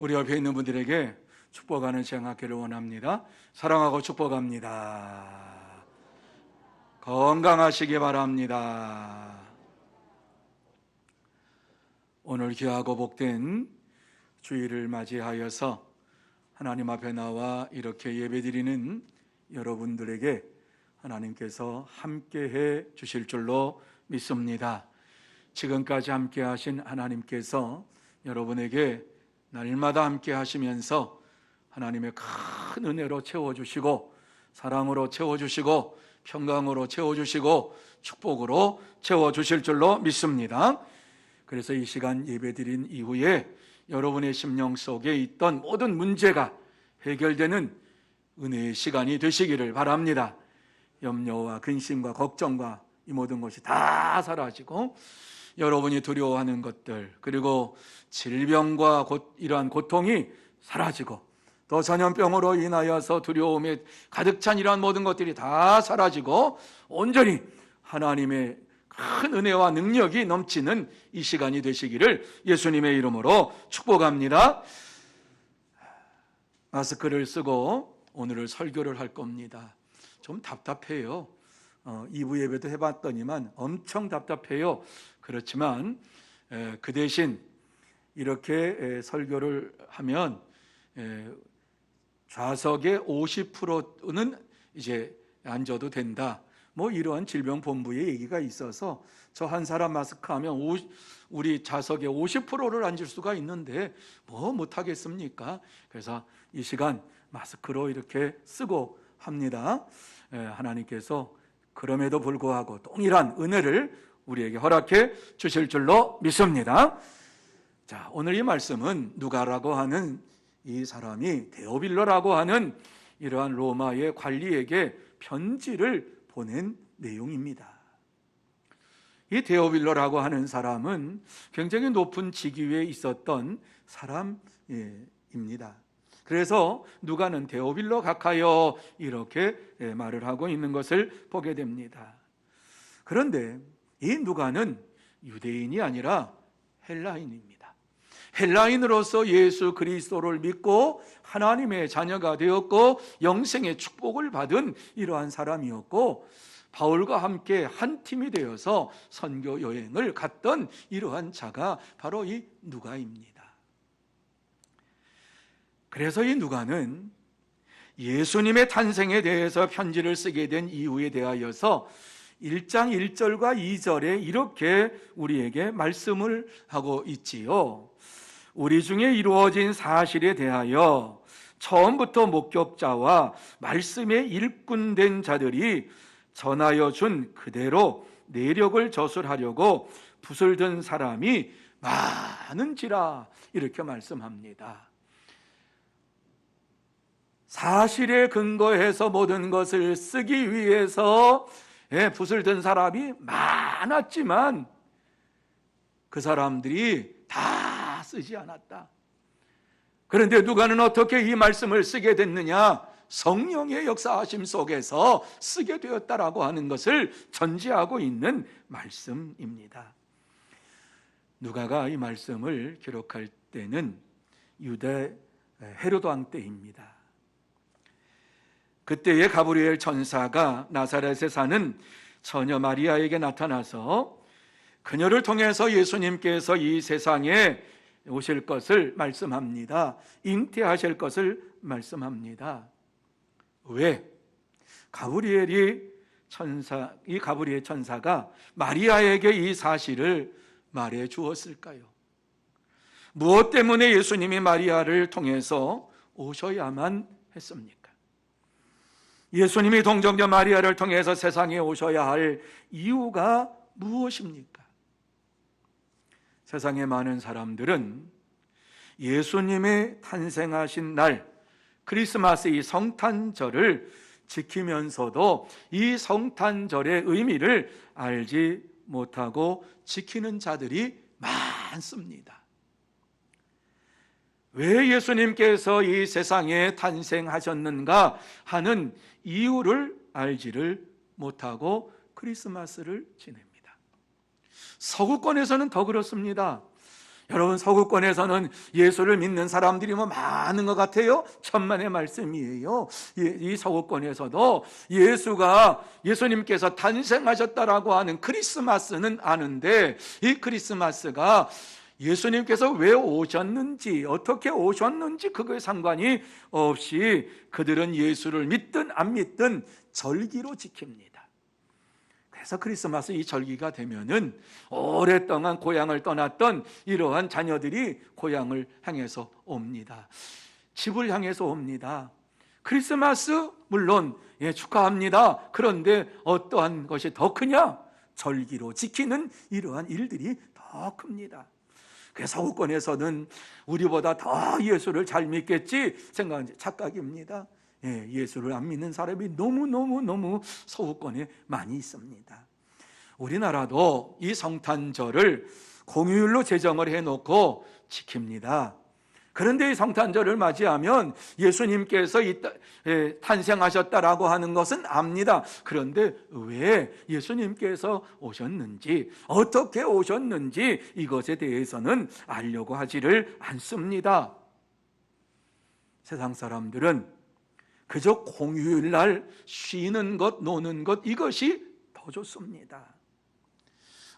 우리 옆에 있는 분들에게 축복하는 시간 갖기를 원합니다. 사랑하고 축복합니다. 건강하시기 바랍니다. 오늘 귀하고 복된 주일을 맞이하여서 하나님 앞에 나와 이렇게 예배드리는 여러분들에게 하나님께서 함께해 주실 줄로 믿습니다. 지금까지 함께 하신 하나님께서 여러분에게 날마다 함께 하시면서 하나님의 큰 은혜로 채워주시고, 사랑으로 채워주시고, 평강으로 채워주시고, 축복으로 채워주실 줄로 믿습니다. 그래서 이 시간 예배드린 이후에 여러분의 심령 속에 있던 모든 문제가 해결되는 은혜의 시간이 되시기를 바랍니다. 염려와 근심과 걱정과 이 모든 것이 다 사라지고, 여러분이 두려워하는 것들, 그리고 질병과 이러한 고통이 사라지고, 또 전염병으로 인하여서 두려움에 가득 찬 이러한 모든 것들이 다 사라지고, 온전히 하나님의 큰 은혜와 능력이 넘치는 이 시간이 되시기를 예수님의 이름으로 축복합니다. 마스크를 쓰고 오늘을 설교를 할 겁니다. 좀 답답해요. 2부 예배도 해봤더니만 엄청 답답해요. 그렇지만 그 대신 이렇게 설교를 하면 좌석의 50%는 이제 앉아도 된다, 뭐 이러한 질병본부의 얘기가 있어서 저 한 사람 마스크하면 우리 좌석의 50%를 앉을 수가 있는데 뭐 못하겠습니까? 그래서 이 시간 마스크로 이렇게 쓰고 합니다. 하나님께서 그럼에도 불구하고 동일한 은혜를 우리에게 허락해 주실 줄로 믿습니다. 자, 오늘 이 말씀은 누가라고 하는 이 사람이 데오빌로라고 하는 이러한 로마의 관리에게 편지를 보낸 내용입니다. 이 데오빌로라고 하는 사람은 굉장히 높은 직위에 있었던 사람입니다. 그래서 누가는 데오빌로 각하여 이렇게 말을 하고 있는 것을 보게 됩니다. 그런데 이 누가는 유대인이 아니라 헬라인입니다. 헬라인으로서 예수 그리스도를 믿고 하나님의 자녀가 되었고 영생의 축복을 받은 이러한 사람이었고, 바울과 함께 한 팀이 되어서 선교 여행을 갔던 이러한 자가 바로 이 누가입니다. 그래서 이 누가는 예수님의 탄생에 대해서 편지를 쓰게 된 이유에 대하여서 1장 1절과 2절에 이렇게 우리에게 말씀을 하고 있지요. 우리 중에 이루어진 사실에 대하여 처음부터 목격자와 말씀에 일꾼된 자들이 전하여 준 그대로 내력을 저술하려고 붓을 든 사람이 많은지라, 이렇게 말씀합니다. 사실에 근거해서 모든 것을 쓰기 위해서 붓을 든 사람이 많았지만 그 사람들이 다 쓰지 않았다. 그런데 누가는 어떻게 이 말씀을 쓰게 됐느냐? 성령의 역사하심 속에서 쓰게 되었다라고 하는 것을 전제하고 있는 말씀입니다. 누가가 이 말씀을 기록할 때는 유대 헤로도 왕 때입니다. 그때의 가브리엘 천사가 나사렛에 사는 처녀 마리아에게 나타나서 그녀를 통해서 예수님께서 이 세상에 오실 것을 말씀합니다. 잉태하실 것을 말씀합니다. 왜? 가브리엘 천사가 마리아에게 이 사실을 말해 주었을까요? 무엇 때문에 예수님이 마리아를 통해서 오셔야만 했습니까? 예수님이 동정녀 마리아를 통해서 세상에 오셔야 할 이유가 무엇입니까? 세상의 많은 사람들은 예수님의 탄생하신 날 크리스마스 이 성탄절을 지키면서도 이 성탄절의 의미를 알지 못하고 지키는 자들이 많습니다. 왜 예수님께서 이 세상에 탄생하셨는가 하는 이유를 알지를 못하고 크리스마스를 지냅니다. 서구권에서는 더 그렇습니다. 여러분, 서구권에서는 예수를 믿는 사람들이 많은 것 같아요. 천만의 말씀이에요. 이 서구권에서도 예수님께서 탄생하셨다라고 하는 크리스마스는 아는데, 이 크리스마스가 예수님께서 왜 오셨는지, 어떻게 오셨는지 그거에 상관이 없이 그들은 예수를 믿든 안 믿든 절기로 지킵니다. 그래서 크리스마스 이 절기가 되면은 오랫동안 고향을 떠났던 이러한 자녀들이 고향을 향해서 옵니다. 집을 향해서 옵니다. 크리스마스 물론 축하합니다. 그런데 어떠한 것이 더 크냐? 절기로 지키는 이러한 일들이 더 큽니다. 그래서 서구권에서는 우리보다 더 예수를 잘 믿겠지 생각하는 착각입니다. 예수를 안 믿는 사람이 너무 서구권에 많이 있습니다. 우리나라도 이 성탄절을 공휴일로 제정을 해놓고 지킵니다. 그런데 이 성탄절을 맞이하면 예수님께서 탄생하셨다라고 하는 것은 압니다. 그런데 왜 예수님께서 오셨는지, 어떻게 오셨는지 이것에 대해서는 알려고 하지를 않습니다. 세상 사람들은 그저 공휴일날 쉬는 것, 노는 것, 이것이 더 좋습니다.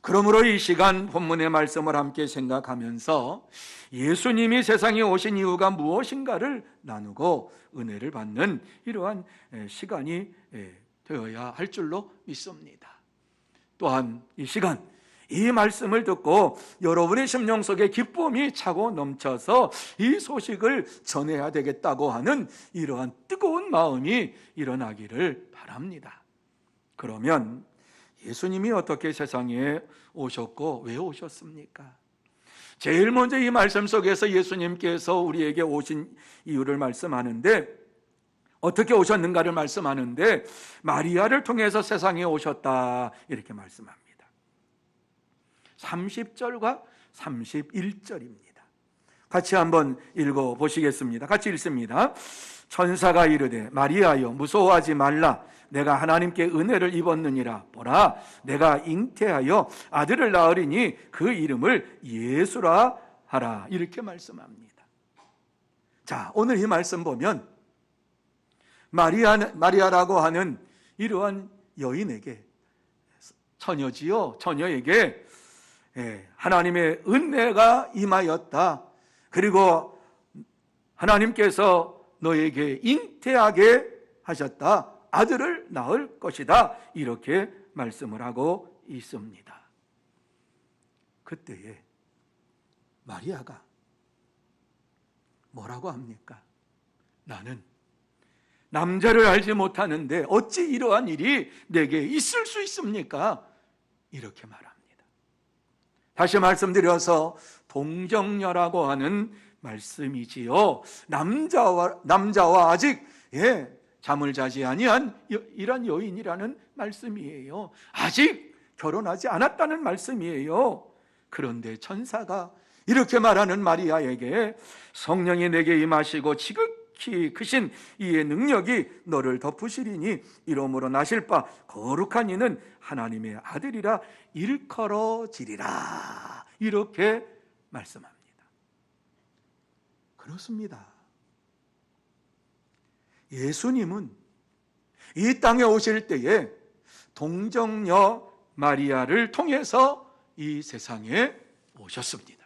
그러므로 이 시간 본문의 말씀을 함께 생각하면서 예수님이 세상에 오신 이유가 무엇인가를 나누고 은혜를 받는 이러한 시간이 되어야 할 줄로 믿습니다. 또한 이 시간, 이 말씀을 듣고 여러분의 심령 속에 기쁨이 차고 넘쳐서 이 소식을 전해야 되겠다고 하는 이러한 뜨거운 마음이 일어나기를 바랍니다. 그러면 예수님이 어떻게 세상에 오셨고 왜 오셨습니까? 제일 먼저 이 말씀 속에서 예수님께서 우리에게 오신 이유를 말씀하는데, 어떻게 오셨는가를 말씀하는데 마리아를 통해서 세상에 오셨다 이렇게 말씀합니다. 30절과 31절입니다. 같이 한번 읽어보시겠습니다. 같이 읽습니다. 천사가 이르되 마리아여 무서워하지 말라. 내가 하나님께 은혜를 입었느니라. 보라, 내가 잉태하여 아들을 낳으리니 그 이름을 예수라 하라. 이렇게 말씀합니다. 자, 오늘 이 말씀 보면 마리아라고 하는 이러한 여인에게, 처녀지요, 처녀에게 하나님의 은혜가 임하였다. 그리고 하나님께서 너에게 잉태하게 하셨다. 아들을 낳을 것이다. 이렇게 말씀을 하고 있습니다. 그때에 마리아가 뭐라고 합니까? 나는 남자를 알지 못하는데 어찌 이러한 일이 내게 있을 수 있습니까? 이렇게 말합니다. 다시 말씀드려서 동정녀라고 하는 말씀이지요. 남자와 아직 잠을 자지 아니한 이런 여인이라는 말씀이에요. 아직 결혼하지 않았다는 말씀이에요. 그런데 천사가 이렇게 말하는 마리아에게 성령이 내게 임하시고 지극히 크신 이의 능력이 너를 덮으시리니 이러므로 나실 바 거룩한 이는 하나님의 아들이라 일컬어지리라. 이렇게 말씀합니다. 그렇습니다. 예수님은 이 땅에 오실 때에 동정녀 마리아를 통해서 이 세상에 오셨습니다.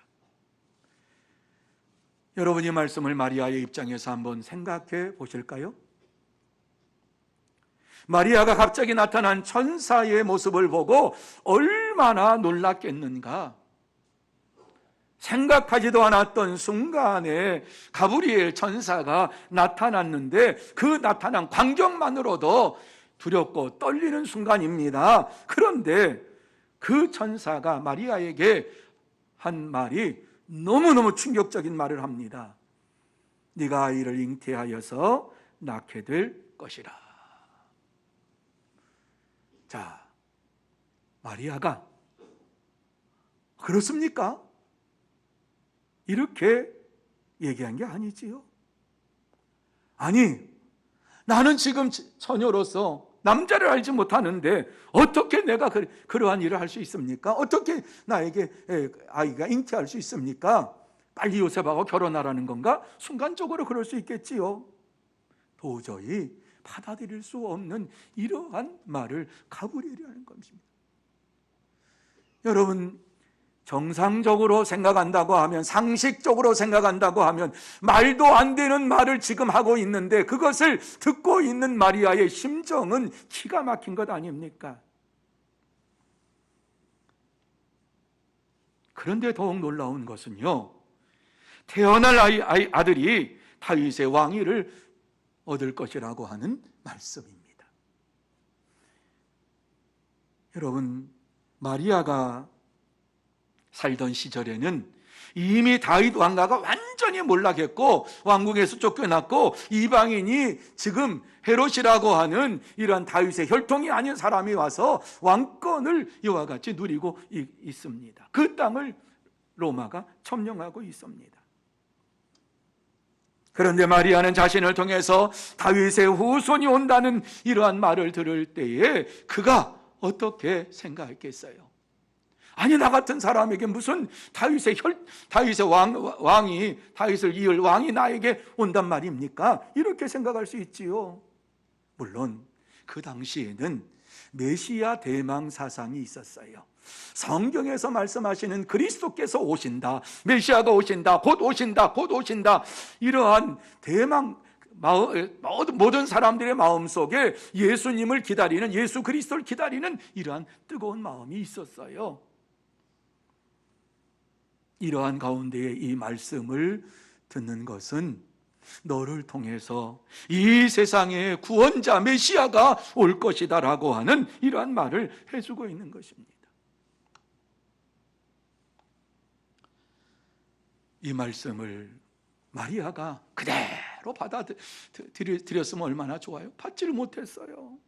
여러분이 말씀을 마리아의 입장에서 한번 생각해 보실까요? 마리아가 갑자기 나타난 천사의 모습을 보고 얼마나 놀랐겠는가. 생각하지도 않았던 순간에 가브리엘 천사가 나타났는데 그 나타난 광경만으로도 두렵고 떨리는 순간입니다. 그런데 그 천사가 마리아에게 한 말이 너무너무 충격적인 말을 합니다. 네가 아이를 잉태하여서 낳게 될 것이라. 자, 마리아가 그렇습니까? 이렇게 얘기한 게 아니지요. 아니, 나는 지금 처녀로서 남자를 알지 못하는데 어떻게 내가 그러한 일을 할 수 있습니까? 어떻게 나에게 아이가 잉태할 수 있습니까? 빨리 요셉하고 결혼하라는 건가? 순간적으로 그럴 수 있겠지요. 도저히 받아들일 수 없는 이러한 말을 가브리엘이라는 것입니다. 여러분, 정상적으로 생각한다고 하면, 상식적으로 생각한다고 하면 말도 안 되는 말을 지금 하고 있는데 그것을 듣고 있는 마리아의 심정은 기가 막힌 것 아닙니까? 그런데 더욱 놀라운 것은요, 태어날 아들이 다윗의 왕위를 얻을 것이라고 하는 말씀입니다. 여러분, 마리아가 살던 시절에는 이미 다윗 왕가가 완전히 몰락했고 왕궁에서 쫓겨났고 이방인이 지금 헤롯이라고 하는 이러한 다윗의 혈통이 아닌 사람이 와서 왕권을 이와 같이 누리고 있습니다. 그 땅을 로마가 점령하고 있습니다. 그런데 마리아는 자신을 통해서 다윗의 후손이 온다는 이러한 말을 들을 때에 그가 어떻게 생각했겠어요? 아니, 나 같은 사람에게 무슨 다윗의 왕이, 다윗을 이을 왕이 나에게 온단 말입니까? 이렇게 생각할 수 있지요. 물론 그 당시에는 메시아 대망 사상이 있었어요. 성경에서 말씀하시는 그리스도께서 오신다, 메시아가 오신다, 곧 오신다, 곧 오신다, 이러한 대망, 모든 사람들의 마음속에 예수님을 기다리는, 예수 그리스도를 기다리는 이러한 뜨거운 마음이 있었어요. 이러한 가운데에 이 말씀을 듣는 것은 너를 통해서 이 세상의 구원자 메시아가 올 것이다 라고 하는 이러한 말을 해주고 있는 것입니다. 이 말씀을 마리아가 그대로 받아들였으면 얼마나 좋아요. 받지를 못했어요.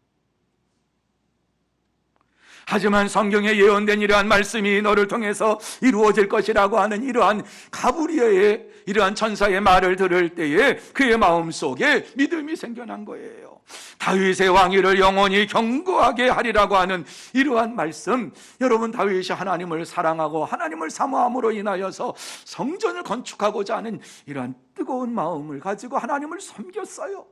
하지만 성경에 예언된 이러한 말씀이 너를 통해서 이루어질 것이라고 하는 이러한 가브리엘의 이러한 천사의 말을 들을 때에 그의 마음속에 믿음이 생겨난 거예요. 다윗의 왕위를 영원히 견고하게 하리라고 하는 이러한 말씀, 여러분, 다윗이 하나님을 사랑하고 하나님을 사모함으로 인하여서 성전을 건축하고자 하는 이러한 뜨거운 마음을 가지고 하나님을 섬겼어요.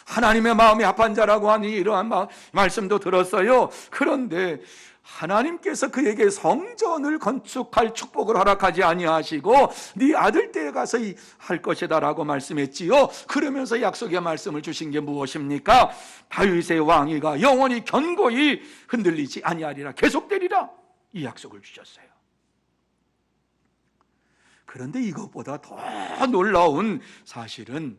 하나님의 마음이 합한 자라고 하는 이러한 말씀도 들었어요. 그런데 하나님께서 그에게 성전을 건축할 축복을 허락하지 아니하시고 네 아들 때에 가서 할 것이다 라고 말씀했지요. 그러면서 약속의 말씀을 주신 게 무엇입니까? 다윗의 왕위가 영원히 견고히 흔들리지 아니하리라, 계속되리라, 이 약속을 주셨어요. 그런데 이것보다 더 놀라운 사실은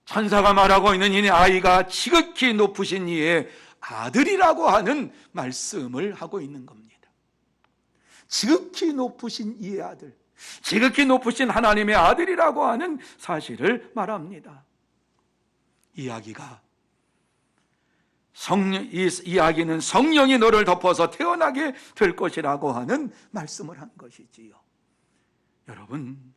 천사가 말하고 있는 이네 아이가 지극히 높으신 이의 아들이라고 하는 말씀을 하고 있는 겁니다. 지극히 높으신 이의 아들, 지극히 높으신 하나님의 아들이라고 하는 사실을 말합니다. 이 이야기는 성령이 너를 덮어서 태어나게 될 것이라고 하는 말씀을 한 것이지요. 여러분,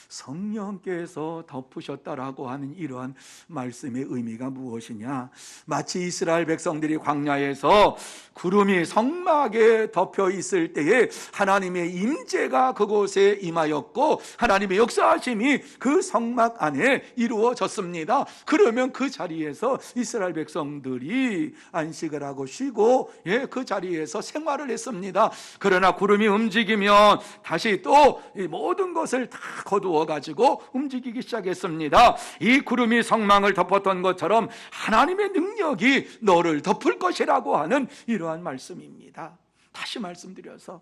성령께서 덮으셨다라고 하는 이러한 말씀의 의미가 무엇이냐? 마치 이스라엘 백성들이 광야에서 구름이 성막에 덮여 있을 때에 하나님의 임재가 그곳에 임하였고 하나님의 역사하심이 그 성막 안에 이루어졌습니다. 그러면 그 자리에서 이스라엘 백성들이 안식을 하고 쉬고 그 자리에서 생활을 했습니다. 그러나 구름이 움직이면 다시 또 모든 것을 다 거두어 가지고 움직이기 시작했습니다. 이 구름이 성막을 덮었던 것처럼 하나님의 능력이 너를 덮을 것이라고 하는 이러한 말씀입니다. 다시 말씀드려서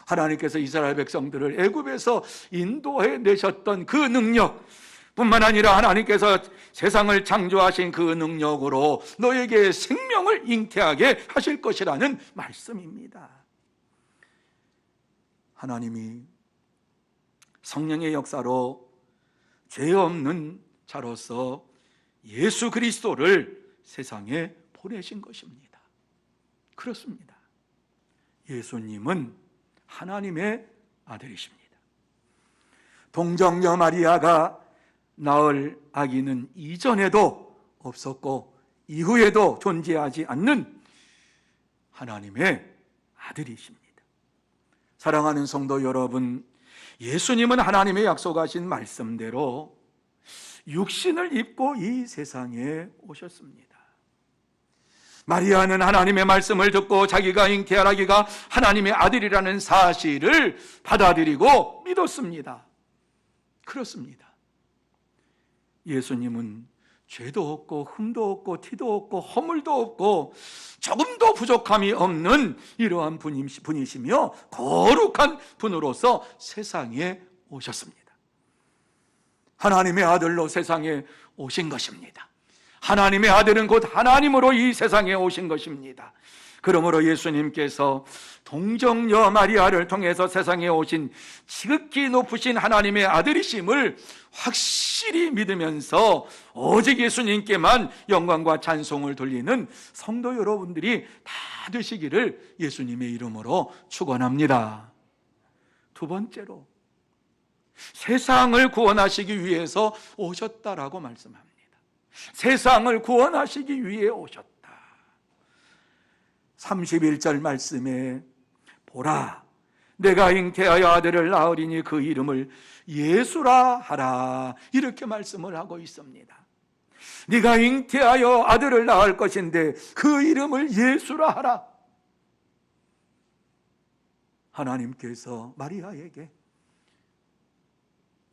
하나님께서 이스라엘 백성들을 애굽에서 인도해 내셨던 그 능력 뿐만 아니라 하나님께서 세상을 창조하신 그 능력으로 너에게 생명을 잉태하게 하실 것이라는 말씀입니다. 하나님이 성령의 역사로 죄 없는 자로서 예수 그리스도를 세상에 보내신 것입니다. 그렇습니다. 예수님은 하나님의 아들이십니다. 동정녀 마리아가 낳을 아기는 이전에도 없었고 이후에도 존재하지 않는 하나님의 아들이십니다. 사랑하는 성도 여러분, 예수님은 하나님의 약속하신 말씀대로 육신을 입고 이 세상에 오셨습니다. 마리아는 하나님의 말씀을 듣고 자기가 잉태하기가 하나님의 아들이라는 사실을 받아들이고 믿었습니다. 그렇습니다. 예수님은 죄도 없고 흠도 없고 티도 없고 허물도 없고 조금도 부족함이 없는 이러한 분이시며 거룩한 분으로서 세상에 오셨습니다. 하나님의 아들로 세상에 오신 것입니다. 하나님의 아들은 곧 하나님으로 이 세상에 오신 것입니다. 그러므로 예수님께서 동정녀 마리아를 통해서 세상에 오신 지극히 높으신 하나님의 아들이심을 확실히 믿으면서 오직 예수님께만 영광과 찬송을 돌리는 성도 여러분들이 다 되시기를 예수님의 이름으로 축원합니다. 두 번째로, 세상을 구원하시기 위해서 오셨다라고 말씀합니다. 세상을 구원하시기 위해 오셨다. 31절 말씀에 보라, 내가 잉태하여 아들을 낳으리니 그 이름을 예수라 하라, 이렇게 말씀을 하고 있습니다. 네가 잉태하여 아들을 낳을 것인데 그 이름을 예수라 하라. 하나님께서 마리아에게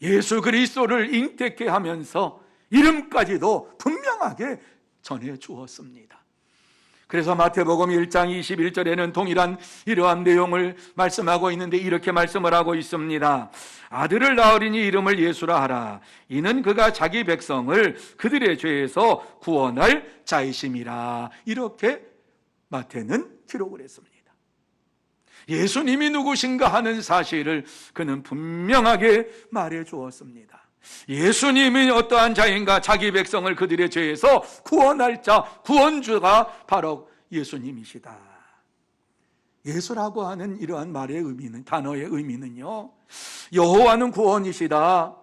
예수 그리스도를 잉태케 하면서 이름까지도 분명하게 전해 주었습니다. 그래서 마태복음 1장 21절에는 동일한 이러한 내용을 말씀하고 있는데 이렇게 말씀을 하고 있습니다. 아들을 낳으리니 이름을 예수라 하라. 이는 그가 자기 백성을 그들의 죄에서 구원할 자이심이라. 이렇게 마태는 기록을 했습니다. 예수님이 누구신가 하는 사실을 그는 분명하게 말해 주었습니다. 예수님이 어떠한 자인가, 자기 백성을 그들의 죄에서 구원할 자, 구원주가 바로 예수님이시다. 예수라고 하는 이러한 말의 의미는, 단어의 의미는요, 여호와는 구원이시다,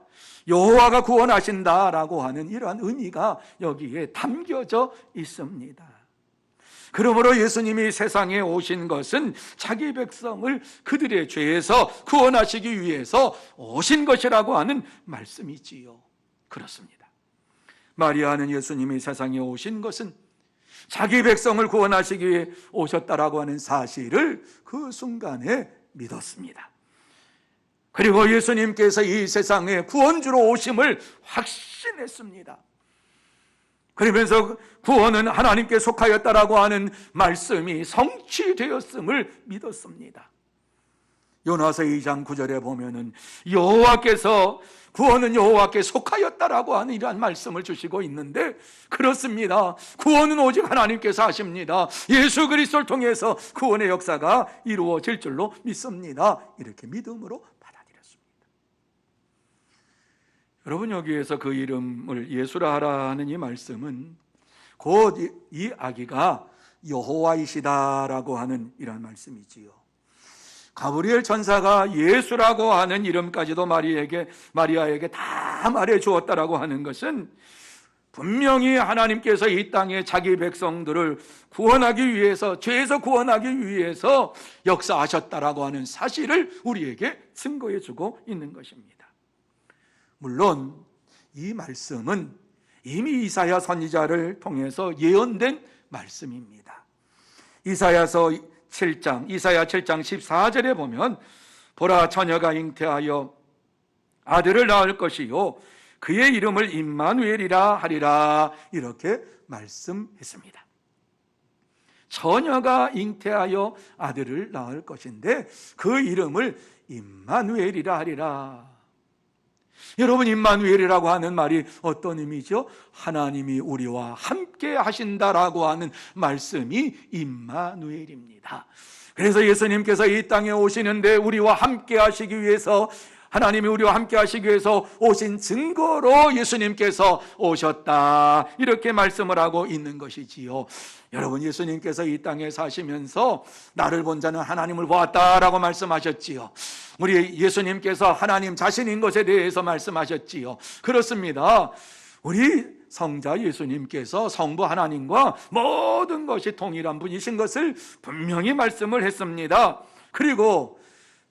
여호와가 구원하신다라고 하는 이러한 의미가 여기에 담겨져 있습니다. 그러므로 예수님이 세상에 오신 것은 자기 백성을 그들의 죄에서 구원하시기 위해서 오신 것이라고 하는 말씀이지요. 그렇습니다. 마리아는 예수님이 세상에 오신 것은 자기 백성을 구원하시기 위해 오셨다라고 하는 사실을 그 순간에 믿었습니다. 그리고 예수님께서 이 세상에 구원주로 오심을 확신했습니다. 그러면서 구원은 하나님께 속하였다라고 하는 말씀이 성취되었음을 믿었습니다. 요나서 2장 9절에 보면은 여호와께서, 구원은 여호와께 속하였다라고 하는 이러한 말씀을 주시고 있는데, 그렇습니다. 구원은 오직 하나님께서 하십니다. 예수 그리스도를 통해서 구원의 역사가 이루어질 줄로 믿습니다. 이렇게 믿음으로 받아들였습니다. 여러분, 여기에서 그 이름을 예수라 하라 하는 이 말씀은 곧 이 아기가 여호와이시다라고 하는 이런 말씀이지요. 가브리엘 천사가 예수라고 하는 이름까지도 마리아에게 다 말해 주었다라고 하는 것은 분명히 하나님께서 이 땅에 자기 백성들을 구원하기 위해서, 죄에서 구원하기 위해서 역사하셨다라고 하는 사실을 우리에게 증거해 주고 있는 것입니다. 물론 이 말씀은 이미 이사야 선지자를 통해서 예언된 말씀입니다. 이사야 7장 14절에 보면 보라, 처녀가 잉태하여 아들을 낳을 것이요 그의 이름을 임마누엘이라 하리라, 이렇게 말씀했습니다. 처녀가 잉태하여 아들을 낳을 것인데 그 이름을 임마누엘이라 하리라. 여러분, 임마누엘이라고 하는 말이 어떤 의미죠? 하나님이 우리와 함께 하신다라고 하는 말씀이 임마누엘입니다. 그래서 예수님께서 이 땅에 오시는데 우리와 함께 하시기 위해서, 하나님이 우리와 함께 하시기 위해서 오신 증거로 예수님께서 오셨다, 이렇게 말씀을 하고 있는 것이지요. 여러분, 예수님께서 이 땅에 사시면서 나를 본 자는 하나님을 보았다라고 말씀하셨지요. 우리 예수님께서 하나님 자신인 것에 대해서 말씀하셨지요. 그렇습니다. 우리 성자 예수님께서 성부 하나님과 모든 것이 동일한 분이신 것을 분명히 말씀을 했습니다. 그리고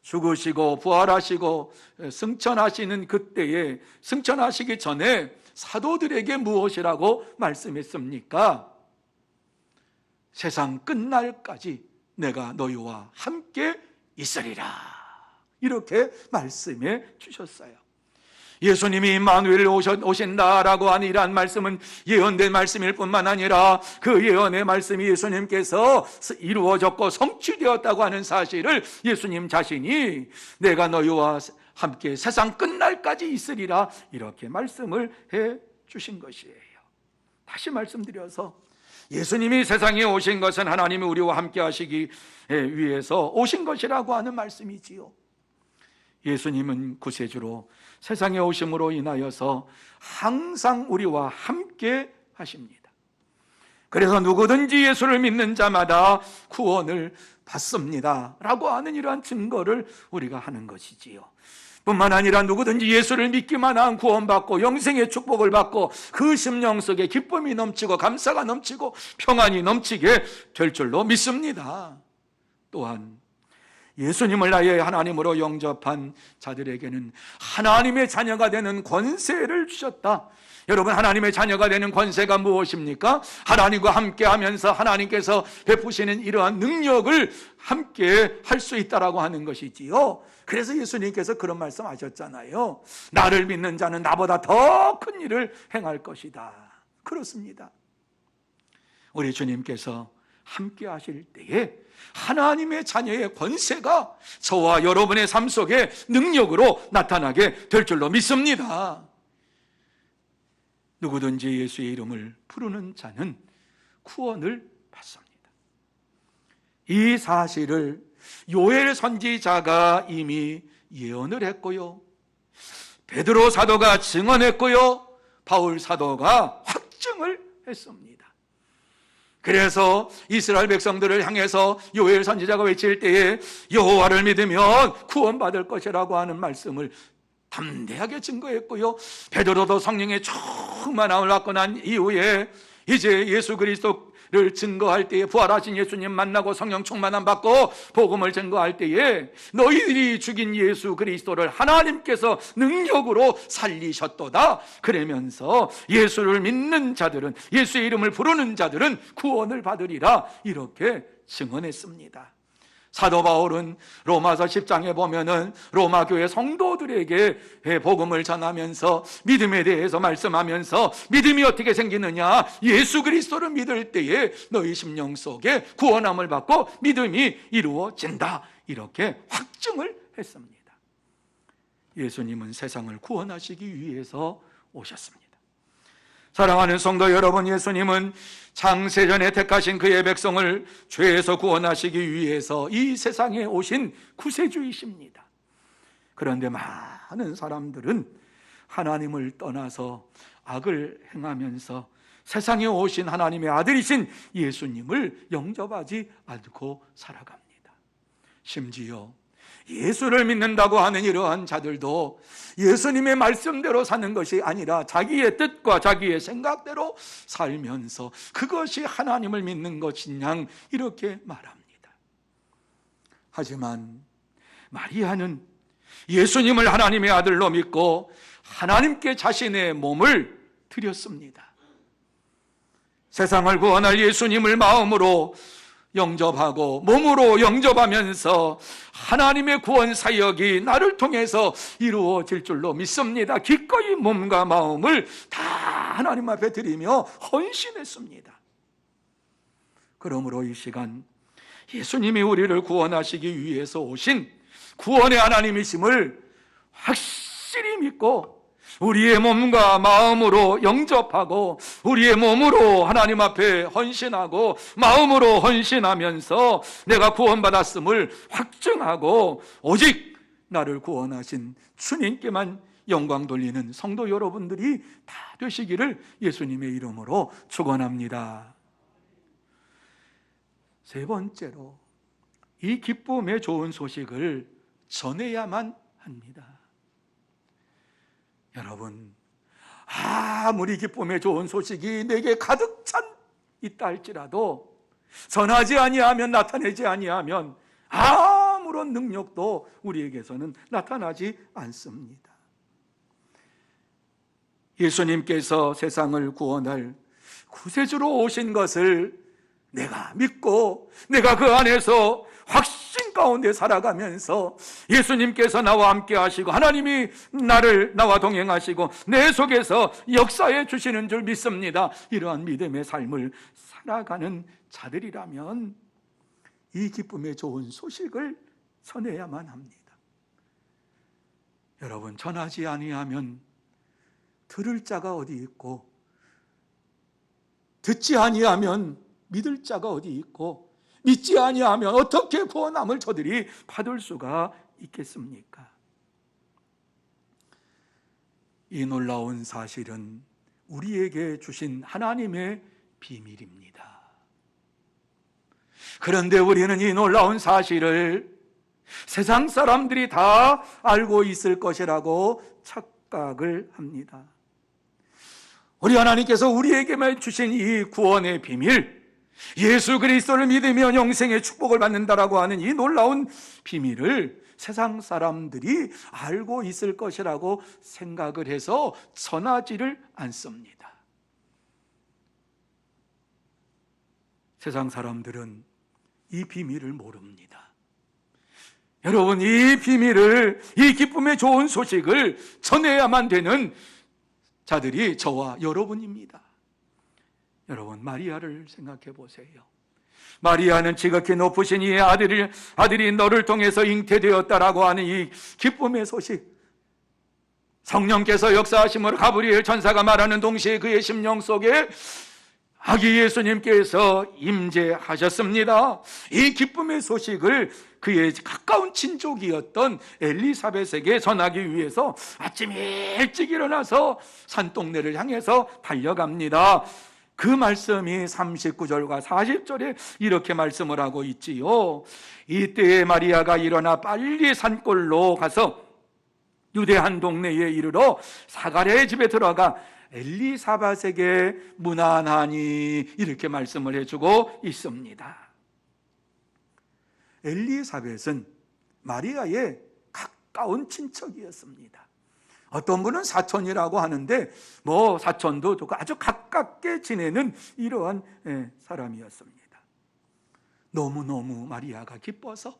죽으시고 부활하시고 승천하시는 그때에, 승천하시기 전에 사도들에게 무엇이라고 말씀했습니까? 세상 끝날까지 내가 너희와 함께 있으리라, 이렇게 말씀해 주셨어요. 예수님이 임마누엘 오신다라고 한 이러한 말씀은 예언된 말씀일 뿐만 아니라 그 예언의 말씀이 예수님께서 이루어졌고 성취되었다고 하는 사실을 예수님 자신이 내가 너희와 함께 세상 끝날까지 있으리라, 이렇게 말씀을 해 주신 것이에요. 다시 말씀드려서 예수님이 세상에 오신 것은 하나님이 우리와 함께 하시기 위해서 오신 것이라고 하는 말씀이지요. 예수님은 구세주로 세상에 오심으로 인하여서 항상 우리와 함께 하십니다. 그래서 누구든지 예수를 믿는 자마다 구원을 받습니다 라고 하는 이러한 증거를 우리가 하는 것이지요. 뿐만 아니라 누구든지 예수를 믿기만 한 구원받고 영생의 축복을 받고 그 심령 속에 기쁨이 넘치고 감사가 넘치고 평안이 넘치게 될 줄로 믿습니다. 또한 예수님을 나의 하나님으로 영접한 자들에게는 하나님의 자녀가 되는 권세를 주셨다. 여러분, 하나님의 자녀가 되는 권세가 무엇입니까? 하나님과 함께 하면서 하나님께서 베푸시는 이러한 능력을 함께 할 수 있다라고 하는 것이지요. 그래서 예수님께서 그런 말씀하셨잖아요. 나를 믿는 자는 나보다 더 큰 일을 행할 것이다. 그렇습니다. 우리 주님께서 함께 하실 때에 하나님의 자녀의 권세가 저와 여러분의 삶 속에 능력으로 나타나게 될 줄로 믿습니다. 누구든지 예수의 이름을 부르는 자는 구원을 받습니다. 이 사실을 요엘 선지자가 이미 예언을 했고요, 베드로 사도가 증언했고요, 바울 사도가 확증을 했습니다. 그래서 이스라엘 백성들을 향해서 요엘 선지자가 외칠 때에 여호와를 믿으면 구원받을 것이라고 하는 말씀을 담대하게 증거했고요, 베드로도 성령의 충만함을 받고 난 이후에 이제 예수 그리스도를 증거할 때에, 부활하신 예수님 만나고 성령 충만함 받고 복음을 증거할 때에 너희들이 죽인 예수 그리스도를 하나님께서 능력으로 살리셨도다, 그러면서 예수를 믿는 자들은, 예수의 이름을 부르는 자들은 구원을 받으리라, 이렇게 증언했습니다. 사도 바울은 로마서 10장에 보면은 로마 교회 성도들에게 복음을 전하면서 믿음에 대해서 말씀하면서 믿음이 어떻게 생기느냐, 예수 그리스도를 믿을 때에 너희 심령 속에 구원함을 받고 믿음이 이루어진다, 이렇게 확증을 했습니다. 예수님은 세상을 구원하시기 위해서 오셨습니다. 사랑하는 성도 여러분, 예수님은 창세전에 택하신 그의 백성을 죄에서 구원하시기 위해서 이 세상에 오신 구세주이십니다. 그런데 많은 사람들은 하나님을 떠나서 악을 행하면서 세상에 오신 하나님의 아들이신 예수님을 영접하지 않고 살아갑니다. 심지어 예수를 믿는다고 하는 이러한 자들도 예수님의 말씀대로 사는 것이 아니라 자기의 뜻과 자기의 생각대로 살면서 그것이 하나님을 믿는 것이냐, 이렇게 말합니다. 하지만 마리아는 예수님을 하나님의 아들로 믿고 하나님께 자신의 몸을 드렸습니다. 세상을 구원할 예수님을 마음으로 영접하고 몸으로 영접하면서 하나님의 구원 사역이 나를 통해서 이루어질 줄로 믿습니다. 기꺼이 몸과 마음을 다 하나님 앞에 드리며 헌신했습니다. 그러므로 이 시간 예수님이 우리를 구원하시기 위해서 오신 구원의 하나님이심을 확실히 믿고 우리의 몸과 마음으로 영접하고 우리의 몸으로 하나님 앞에 헌신하고 마음으로 헌신하면서 내가 구원받았음을 확증하고 오직 나를 구원하신 주님께만 영광 돌리는 성도 여러분들이 다 되시기를 예수님의 이름으로 축원합니다. 세 번째로, 이 기쁨의 좋은 소식을 전해야만 합니다. 여러분, 아무리 기쁨의 좋은 소식이 내게 가득 찬 있다 할지라도 전하지 아니하면, 나타내지 아니하면 아무런 능력도 우리에게서는 나타나지 않습니다. 예수님께서 세상을 구원할 구세주로 오신 것을 내가 믿고 내가 그 안에서 확신 가운데 살아가면서 예수님께서 나와 함께 하시고 하나님이 나와 동행하시고 내 속에서 역사해 주시는 줄 믿습니다. 이러한 믿음의 삶을 살아가는 자들이라면 이 기쁨의 좋은 소식을 전해야만 합니다. 여러분, 전하지 아니하면 들을 자가 어디 있고, 듣지 아니하면 믿을 자가 어디 있고, 믿지 아니하면 어떻게 구원함을 저들이 받을 수가 있겠습니까? 이 놀라운 사실은 우리에게 주신 하나님의 비밀입니다. 그런데 우리는 이 놀라운 사실을 세상 사람들이 다 알고 있을 것이라고 착각을 합니다. 우리 하나님께서 우리에게만 주신 이 구원의 비밀, 예수 그리스도를 믿으면 영생의 축복을 받는다라고 하는 이 놀라운 비밀을 세상 사람들이 알고 있을 것이라고 생각을 해서 전하지를 않습니다. 세상 사람들은 이 비밀을 모릅니다. 여러분, 이 비밀을, 이 기쁨의 좋은 소식을 전해야만 되는 자들이 저와 여러분입니다. 여러분, 마리아를 생각해 보세요. 마리아는 지극히 높으신 이의 아들이 너를 통해서 잉태되었다라고 하는 이 기쁨의 소식, 성령께서 역사하심으로 가브리엘 천사가 말하는 동시에 그의 심령 속에 아기 예수님께서 임재하셨습니다. 이 기쁨의 소식을 그의 가까운 친족이었던 엘리사벳에게 전하기 위해서 아침 일찍 일어나서 산동네를 향해서 달려갑니다. 그 말씀이 39절과 40절에 이렇게 말씀을 하고 있지요. 이때에 마리아가 일어나 빨리 산골로 가서 유대 한 동네에 이르러 사가랴의 집에 들어가 엘리사벳에게 문안하니, 이렇게 말씀을 해주고 있습니다. 엘리사벳은 마리아의 가까운 친척이었습니다. 어떤 분은 사촌이라고 하는데 사촌도 아주 가깝게 지내는 이러한 사람이었습니다. 너무너무 마리아가 기뻐서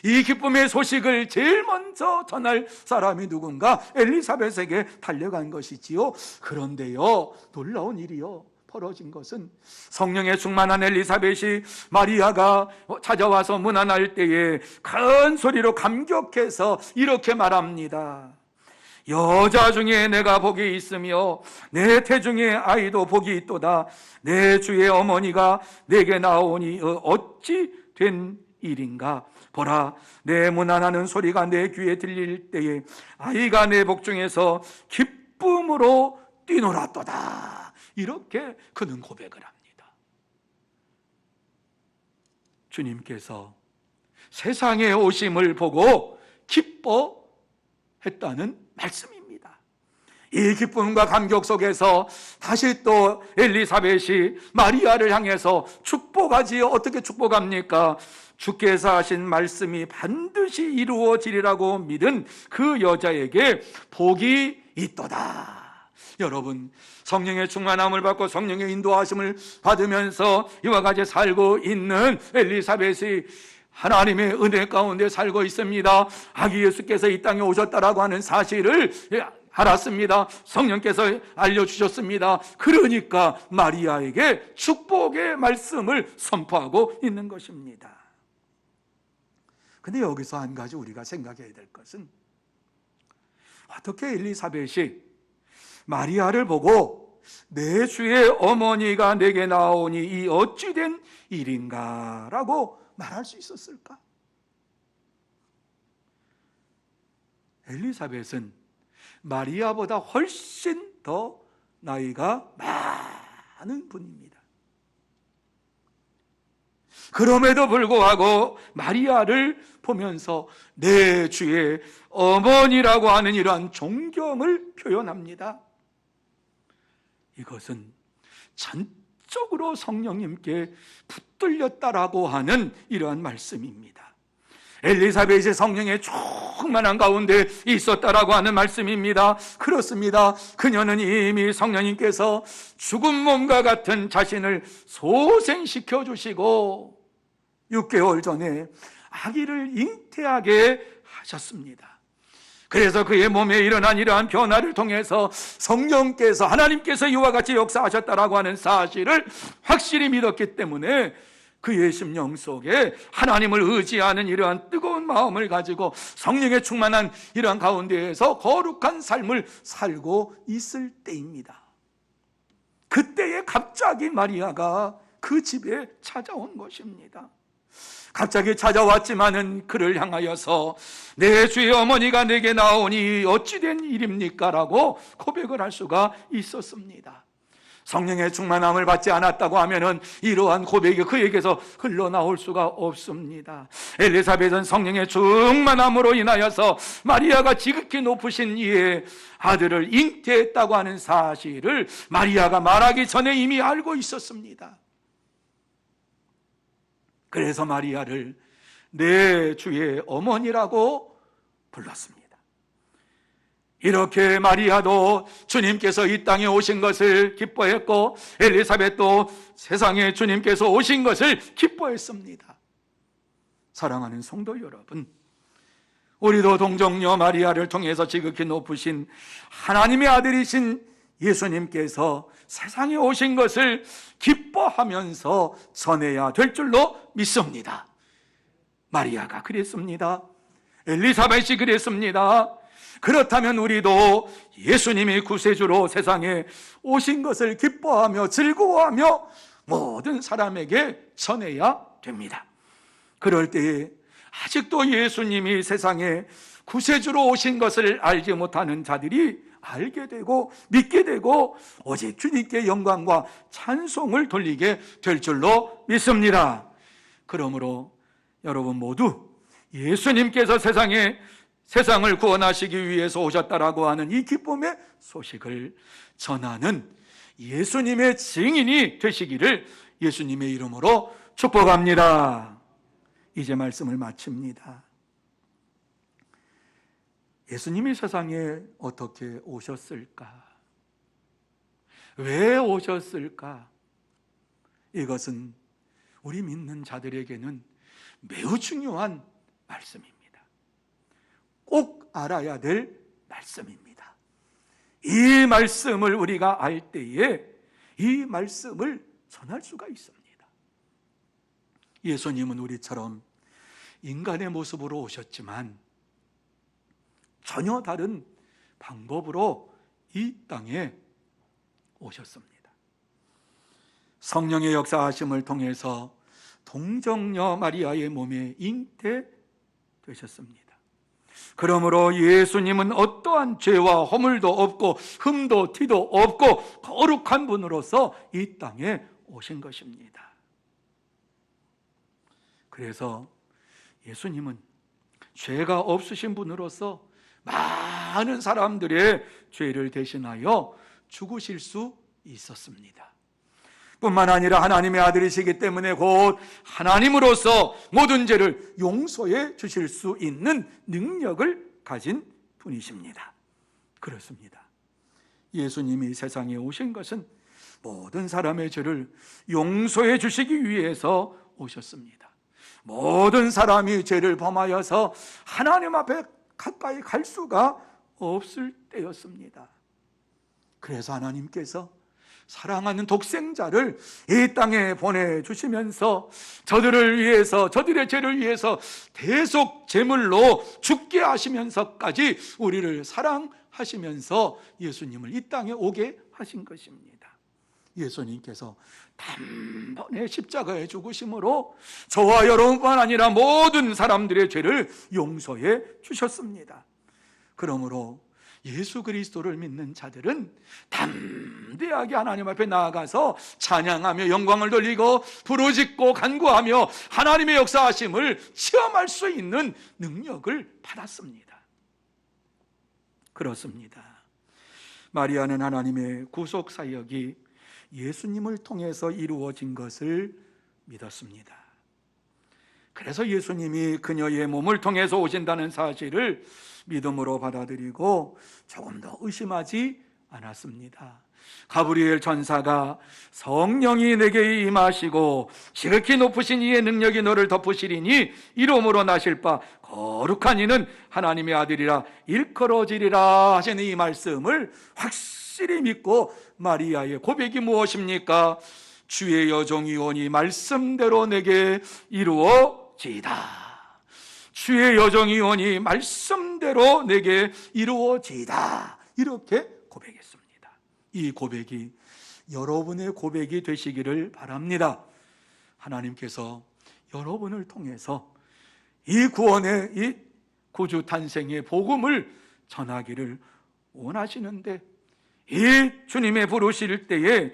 이 기쁨의 소식을 제일 먼저 전할 사람이 누군가? 엘리사벳에게 달려간 것이지요. 그런데요, 놀라운 일이요, 벌어진 것은 성령에 충만한 엘리사벳이 마리아가 찾아와서 문안할 때에 큰 소리로 감격해서 이렇게 말합니다. 여자 중에 내가 복이 있으며 내 태중의 아이도 복이 있도다. 내 주의 어머니가 내게 나오니 어찌 된 일인가? 보라, 내 문안하는 소리가 내 귀에 들릴 때에 아이가 내 복중에서 기쁨으로 뛰놀았도다. 이렇게 그는 고백을 합니다. 주님께서 세상에 오심을 보고 기뻐했다는 말씀입니다. 이 기쁨과 감격 속에서 다시 또 엘리사벳이 마리아를 향해서 축복하지요. 어떻게 축복합니까? 주께서 하신 말씀이 반드시 이루어지리라고 믿은 그 여자에게 복이 있도다. 여러분, 성령의 충만함을 받고 성령의 인도하심을 받으면서 이와 같이 살고 있는 엘리사벳이 하나님의 은혜 가운데 살고 있습니다. 아기 예수께서 이 땅에 오셨다라고 하는 사실을 알았습니다. 성령께서 알려주셨습니다. 그러니까 마리아에게 축복의 말씀을 선포하고 있는 것입니다. 근데 여기서 한 가지 우리가 생각해야 될 것은, 어떻게 엘리사벳이 마리아를 보고 내 주의 어머니가 내게 나오니 이 어찌 된 일인가 라고 말할 수 있었을까? 엘리사벳은 마리아보다 훨씬 더 나이가 많은 분입니다. 그럼에도 불구하고 마리아를 보면서 내 주의 어머니라고 하는 이러한 존경을 표현합니다. 이것은 전적으로 성령님께 붙들렸다라고 하는 이러한 말씀입니다. 엘리사벳이 성령의 충만한 가운데 있었다라고 하는 말씀입니다. 그렇습니다. 그녀는 이미 성령님께서 죽은 몸과 같은 자신을 소생시켜 주시고 6개월 전에 아기를 잉태하게 하셨습니다. 그래서 그의 몸에 일어난 이러한 변화를 통해서 성령께서, 하나님께서 이와 같이 역사하셨다라고 하는 사실을 확실히 믿었기 때문에 그의 심령 속에 하나님을 의지하는 이러한 뜨거운 마음을 가지고 성령의 충만한 이러한 가운데에서 거룩한 삶을 살고 있을 때입니다. 그때에 갑자기 마리아가 그 집에 찾아온 것입니다. 갑자기 찾아왔지만은 그를 향하여서 내 주의 어머니가 내게 나오니 어찌된 일입니까? 라고 고백을 할 수가 있었습니다. 성령의 충만함을 받지 않았다고 하면은 이러한 고백이 그에게서 흘러나올 수가 없습니다. 엘리사벳은 성령의 충만함으로 인하여서 마리아가 지극히 높으신 이의 아들을 잉태했다고 하는 사실을 마리아가 말하기 전에 이미 알고 있었습니다. 그래서 마리아를 내 주의 어머니라고 불렀습니다. 이렇게 마리아도 주님께서 이 땅에 오신 것을 기뻐했고 엘리사벳도 세상에 주님께서 오신 것을 기뻐했습니다. 사랑하는 성도 여러분, 우리도 동정녀 마리아를 통해서 지극히 높으신 하나님의 아들이신 예수님께서 세상에 오신 것을 기뻐하면서 전해야 될 줄로 믿습니다. 마리아가 그랬습니다. 엘리사벳이 그랬습니다. 그렇다면 우리도 예수님이 구세주로 세상에 오신 것을 기뻐하며 즐거워하며 모든 사람에게 전해야 됩니다. 그럴 때에 아직도 예수님이 세상에 구세주로 오신 것을 알지 못하는 자들이 알게 되고 믿게 되고 오직 주님께 영광과 찬송을 돌리게 될 줄로 믿습니다. 그러므로 여러분 모두 예수님께서 세상을 구원하시기 위해서 오셨다라고 하는 이 기쁨의 소식을 전하는 예수님의 증인이 되시기를 예수님의 이름으로 축복합니다. 이제 말씀을 마칩니다. 예수님이 세상에 어떻게 오셨을까? 왜 오셨을까? 이것은 우리 믿는 자들에게는 매우 중요한 말씀입니다. 꼭 알아야 될 말씀입니다. 이 말씀을 우리가 알 때에 이 말씀을 전할 수가 있습니다. 예수님은 우리처럼 인간의 모습으로 오셨지만 전혀 다른 방법으로 이 땅에 오셨습니다. 성령의 역사하심을 통해서 동정녀 마리아의 몸에 잉태되셨습니다. 그러므로 예수님은 어떠한 죄와 허물도 없고 흠도 티도 없고 거룩한 분으로서 이 땅에 오신 것입니다. 그래서 예수님은 죄가 없으신 분으로서 많은 사람들의 죄를 대신하여 죽으실 수 있었습니다. 뿐만 아니라 하나님의 아들이시기 때문에 곧 하나님으로서 모든 죄를 용서해 주실 수 있는 능력을 가진 분이십니다. 그렇습니다. 예수님이 세상에 오신 것은 모든 사람의 죄를 용서해 주시기 위해서 오셨습니다. 모든 사람이 죄를 범하여서 하나님 앞에 가까이 갈 수가 없을 때였습니다. 그래서 하나님께서 사랑하는 독생자를 이 땅에 보내주시면서 저들을 위해서, 저들의 죄를 위해서 대속 제물로 죽게 하시면서까지 우리를 사랑하시면서 예수님을 이 땅에 오게 하신 것입니다. 예수님께서 단번에 십자가에 죽으심으로 저와 여러분뿐만 아니라 모든 사람들의 죄를 용서해 주셨습니다. 그러므로 예수 그리스도를 믿는 자들은 담대하게 하나님 앞에 나아가서 찬양하며 영광을 돌리고 부르짖고 간구하며 하나님의 역사하심을 체험할 수 있는 능력을 받았습니다. 그렇습니다. 마리아는 하나님의 구속 사역이 예수님을 통해서 이루어진 것을 믿었습니다. 그래서 예수님이 그녀의 몸을 통해서 오신다는 사실을 믿음으로 받아들이고 조금 더 의심하지 않았습니다. 가브리엘 천사가 성령이 내게 임하시고 지극히 높으신 이의 능력이 너를 덮으시리니 이름으로 나실 바 거룩한 이는 하나님의 아들이라 일컬어지리라 하시는 이 말씀을 확실히 믿고 마리아의 고백이 무엇입니까? 주의 여종이 오니 말씀대로 내게 이루어지이다. 주의 여종이 오니 말씀대로 내게 이루어지이다. 이렇게 고백했습니다. 이 고백이 여러분의 고백이 되시기를 바랍니다. 하나님께서 여러분을 통해서 이 구원의, 이 구주 탄생의 복음을 전하기를 원하시는데, 이 주님이 부르실 때에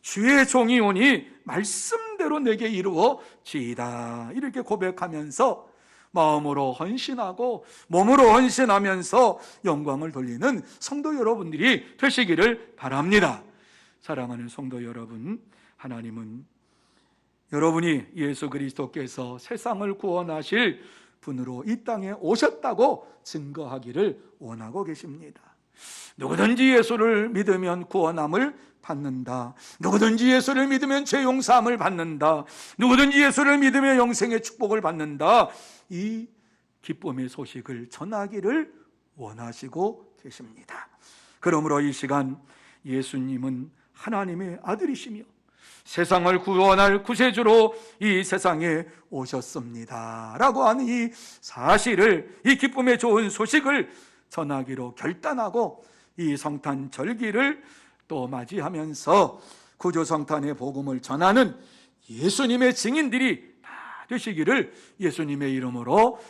주의 종이 오니 말씀대로 내게 이루어지이다. 이렇게 고백하면서 마음으로 헌신하고 몸으로 헌신하면서 영광을 돌리는 성도 여러분들이 되시기를 바랍니다. 사랑하는 성도 여러분, 하나님은 여러분이 예수 그리스도께서 세상을 구원하실 분으로 이 땅에 오셨다고 증거하기를 원하고 계십니다. 누구든지 예수를 믿으면 구원함을 받는다. 누구든지 예수를 믿으면 죄 용서함을 받는다. 누구든지 예수를 믿으면 영생의 축복을 받는다. 이 기쁨의 소식을 전하기를 원하시고 계십니다. 그러므로 이 시간 예수님은 하나님의 아들이시며 세상을 구원할 구세주로 이 세상에 오셨습니다 라고 하는 이 사실을, 이 기쁨의 좋은 소식을 전하기로 결단하고 이 성탄 절기를 또 맞이하면서 구주 성탄의 복음을 전하는 예수님의 증인들이 다 되시기를 예수님의 이름으로